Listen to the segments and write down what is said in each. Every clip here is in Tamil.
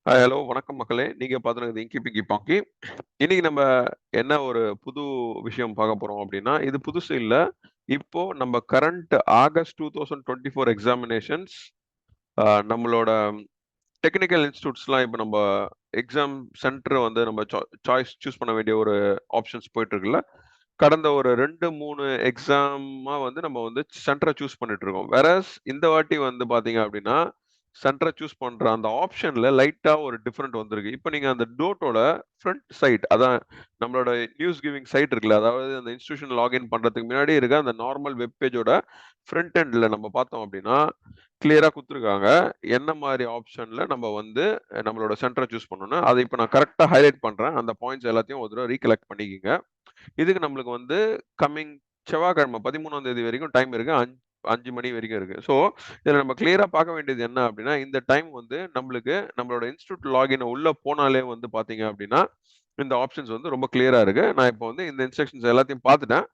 ஹலோ வணக்கம் மக்களே. நீங்க பார்த்துருக்குறது இங்கி பிங்கி பாங்கி. இன்னைக்கு நம்ம என்ன ஒரு புது விஷயம் பார்க்க போறோம் அப்படின்னா, இது புதுசு இல்ல. இப்போ நம்ம கரண்ட் ஆகஸ்ட் 2024 எக்ஸாமினேஷன்ஸ் நம்மளோட டெக்னிக்கல் இன்ஸ்டிடியூட்ஸ்லாம் இப்போ நம்ம எக்ஸாம் சென்டர் வந்து நம்ம சாய்ஸ் சூஸ் பண்ண வேண்டிய ஒரு ஆப்ஷன்ஸ் போயிட்டு இருக்குல்ல. கடந்த ஒரு 2, 3 எக்ஸாமா வந்து நம்ம வந்து சென்டர சூஸ் பண்ணிட்டு இருக்கோம். வேறஸ் இந்த வாட்டி வந்து பார்த்தீங்க அப்படின்னா, சென்டர சூஸ் பண்ற அந்த ஆப்ஷன்ல லைட்டா ஒரு டிஃபரெண்ட் வந்திருக்கு. இப்ப நீங்க அந்த டோட்டோட ஃப்ரண்ட் சைட் அதான் நம்மளோட நியூஸ் கிவிங் சைட் இருக்குல்ல, அதாவது அந்த இன்ஸ்டிடியூஷன் லாகின் பண்றதுக்கு முன்னாடி இருக்க அந்த நார்மல் வெப் பேஜோட ஃப்ரண்ட் எண்ட்ல நம்ம பார்த்தோம் அப்படின்னா, கிளியரா குடுத்துருக்காங்க. என்ன மாரி ஆப்ஷன்ல நம்ம வந்து நம்மளோட சென்டர சூஸ் பண்ணணும்னு. அத இப்ப நான் கரெக்ட்டா ஹைலைட் பண்றேன். அந்த பாயிண்ட்ஸ் எல்லாத்தையும் ஒரு தடவ ரீகலெக்ட் பண்ணிக்கங்க. இதுக்கு நம்மளுக்கு வந்து கம்மிங் செவ்வாய்க்கிழமை 13ஆம் தேதி வரைக்கும் டைம் இருக்கு. 5 மணி வரைக்கும் இருக்கு. ஸோ, இதுல நம்ம கிளியரா பார்க்க வேண்டியது என்ன அப்படின்னா, இந்த டைம் வந்து நம்மளுக்கு நம்மளோட இன்ஸ்டிடியூட் லாகின் உள்ள போனாலே வந்து பார்த்தீங்க அப்படின்னா, இந்த ஆப்ஷன்ஸ் வந்து ரொம்ப கிளியரா இருக்கு. நான் இப்போ வந்து இந்த இன்ஸ்ட்ரக்ஷன்ஸ் எல்லாத்தையும் பார்த்துட்டேன்.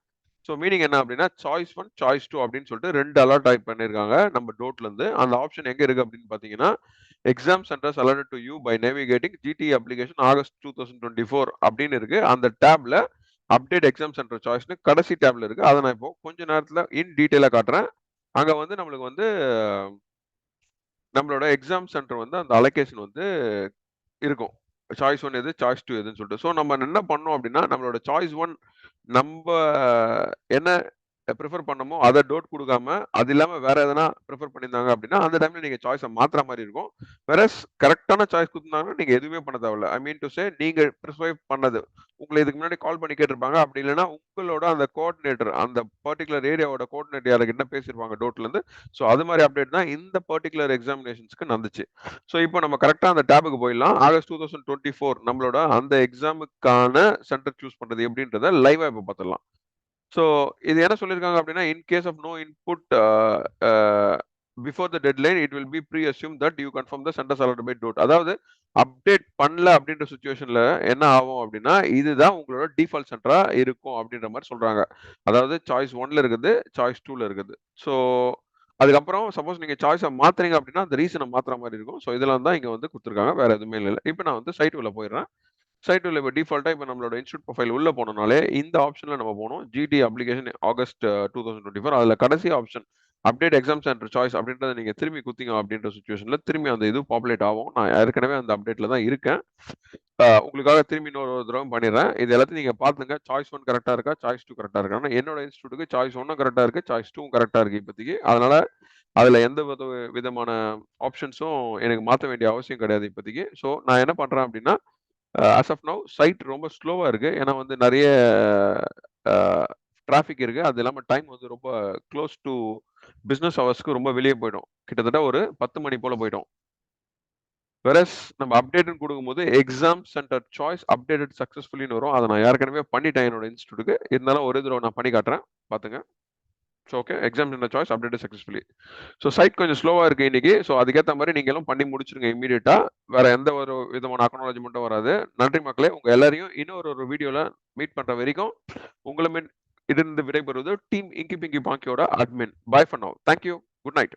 ஸோ மீனிங் என்ன அப்படின்னா, சாய்ஸ் 1, சாய்ஸ் 2 அப்படின்னு சொல்லிட்டு 2 அலர்ட் டைப் பண்ணியிருக்காங்க நம்ம டோட்லருந்து. அந்த ஆப்ஷன் எங்க இருக்கு அப்படின்னு பார்த்தீங்கன்னா, exam centres alerted to you by navigating GTE application August 2024 அப்படின்னு இருக்கு. அந்த டேப்ல அப்டேட் எக்ஸாம் சென்டர் சாய்ஸ்ன்னு கடைசி டேப்ல இருக்கு. அத நான் இப்போ கொஞ்ச நேரத்துல இன் டீட்டெயிலா காட்டுறேன். அங்க வந்து நம்மளுக்கு வந்து நம்மளோட எக்ஸாம் சென்டர் வந்து அந்த அலோகேஷன் வந்து இருக்கும். சாய்ஸ் 1 எது, சாய்ஸ் 2 எதுன்னு சொல்லிட்டு. ஸோ நம்ம என்ன பண்ணோம் அப்படின்னா, நம்மளோட சாய்ஸ் 1 நம்ப என்ன பிரிஃபர் பண்ணமோ அத டோட் குடுக்காம, அது இல்லாம வேற எதனா பிரிஃபர் பண்ணியிருந்தாங்க அப்படின்னா, அந்த டைம்ல நீங்க சாய்ஸ மாத்துற மாரி இருக்கும். வேறஸ் கரெக்ட்டான சாய்ஸ் குடுத்திருந்தாங்கன்னா, நீங்க எதுவுமே பண்ண தேவையில்ல. ஐ மீன் டூ சே நீங்க பிரிஸ்கிரைப் பண்ணது. உங்கள இதுக்கு முன்னாடி கால் பண்ணி கேட்டிருப்பாங்க. அப்படி இல்லன்னா, உங்களோட அந்த கோஆர்டினேட்டர் அந்த பர்ட்டிகுலர் ஏரியாவோட கோஆர்டினேட்டர் யார்கிட்ட பேசியிருப்பாங்க டோட்லருந்து. ஸோ அது மாரி அப்டேட் தான் இந்த பர்ட்டிகுலர் எக்ஸாமினேஷன்ஸ்க்கு நடந்துச்சு. ஸோ இப்போ நம்ம கரெக்ட்டா அந்த டேப்க்கு போயிடலாம். ஆகஸ்ட் 2024 நம்மளோட அந்த எக்ஸாமுக்கான சென்டர் சூஸ் பண்றது எப்படின்றத லைவா இப்ப பார்த்துடலாம். ஸோ இது என்ன சொல்லியிருக்காங்க அப்படின்னா, in case of no input before the deadline it will be pre assume that you confirm the centres allotted by DOTE. அதாவது அப்டேட் பண்ணல அப்படின்ற சிச்சுவேஷன்ல என்ன ஆகும் அப்படின்னா, இதுதான் உங்களோட டிஃபால்ட் சென்டரா இருக்கும் அப்படின்ற மாரி சொல்றாங்க. அதாவது சாய்ஸ் 1ல இருக்குது, சாய்ஸ் 2ல இருக்குது. ஸோ அதுக்கப்புறம் சப்போஸ் நீங்க சாய்ஸ மாத்துறீங்க அப்படின்னா, அந்த ரீசன மாத்துற மாரி இருக்கும். ஸோ இதெல்லாம் தான் இங்க வந்து குடுத்துருக்காங்க. வேற எதுவுமே இல்ல. இப்ப நான் வந்து சைட் உள்ள போயிடுறேன். சைட் உள்ள இப்ப டிஃபால்ட்டா இப்ப நம்மளோட இன்ஸ்டிடியூட் ப்ரொஃபைல் உள்ள போனோம்னாலே, இந்த ஆப்ஷன்ல நம்ம போணும். ஜிடி அப்ளிகேஷன் ஆகஸ்ட் 2024 அதுல கடைசி option update exam centre choice அப்படின்றத நீங்க திரும்பி குடுத்தீங்க அப்படின்ற சிச்சுவேஷன்ல திரும்பி அந்த இது பாப்புலேட் ஆகும். நான் ஏற்கனவே அந்த அப்டேட்ல தான் இருக்கேன். உங்களுக்காக திரும்பி இன்னொரு தடவ பண்ணிடுறேன். இது எல்லாத்தையும் நீங்க பாத்துங்க. சாய்ஸ் 1 கரெக்ட்டா இருக்கா? சாய்ஸ் 2 கரெக்ட்டா இருக்கா? என்னோட இன்ஸ்டிடியூட்க்கு சாய்ஸ் 1ம் கரெக்ட்டா இருக்கு. சாய்ஸ் 2ம் கரெக்ட்டா இருக்கு இப்போதைக்கு. அதனால அதுல எந்த விதமான ஆப்ஷன்ஸும் எனக்கு மாத்த வேண்டிய அவசியம் கிடையாது இப்போதைக்கு. ஸோ நான் என்ன பண்றேன் அப்படின்னா, ஆஸ் ஆஃப் நவ் சைட் ரொம்ப ஸ்லோவா இருக்கு. ஏன்னா வந்து நெறைய அ டிராஃபிக் இருக்கு. அது இல்லாம டைம் வந்து ரொம்ப க்ளோஸ் டூ பிசினஸ் ஹவர்ஸ்க்கு ரொம்ப வெளிய போயிடும். கிட்டத்தட்ட ஒரு 10 மணி போல போயிடும். வெரஸ் நம்ம அப்டேட்ன்னு குடுக்கும்போது, எக்ஸாம் சென்டர் சாய்ஸ் அப்டேட்டட் சக்சஸ்ஃபுல்லின்னு வரும். அத நான் ஏற்கனவே பண்ணிட்டேன் என்னோட இன்ஸ்டிடியூட்க்கு. இருந்தாலும் ஒரே தடவ நான் பண்ணி காட்டுறேன். பாத்துங்க. So okay. Exam centre choice updated successfully. So site கொஞ்சம் ஸ்லோவா இருக்கு இன்னைக்கு. ஸோ அதுக்கேத்த மாரி நீங்களும் பண்ணி முடிச்சுருங்க இம்மீடியட்டா. வேற எந்த ஒரு விதமான அக்னாலஜ்மென்ட்டும் வராது. நன்றி மக்களே. உங்க எல்லாரையும் இன்னொரு வீடியோல மீட் பண்ற வரைக்கும், உங்களிடமிருந்து விடைபெறுவது டீம் இங்கி பிங்கி பாங்கியோட admin. Bye for now. Thank you. Good night.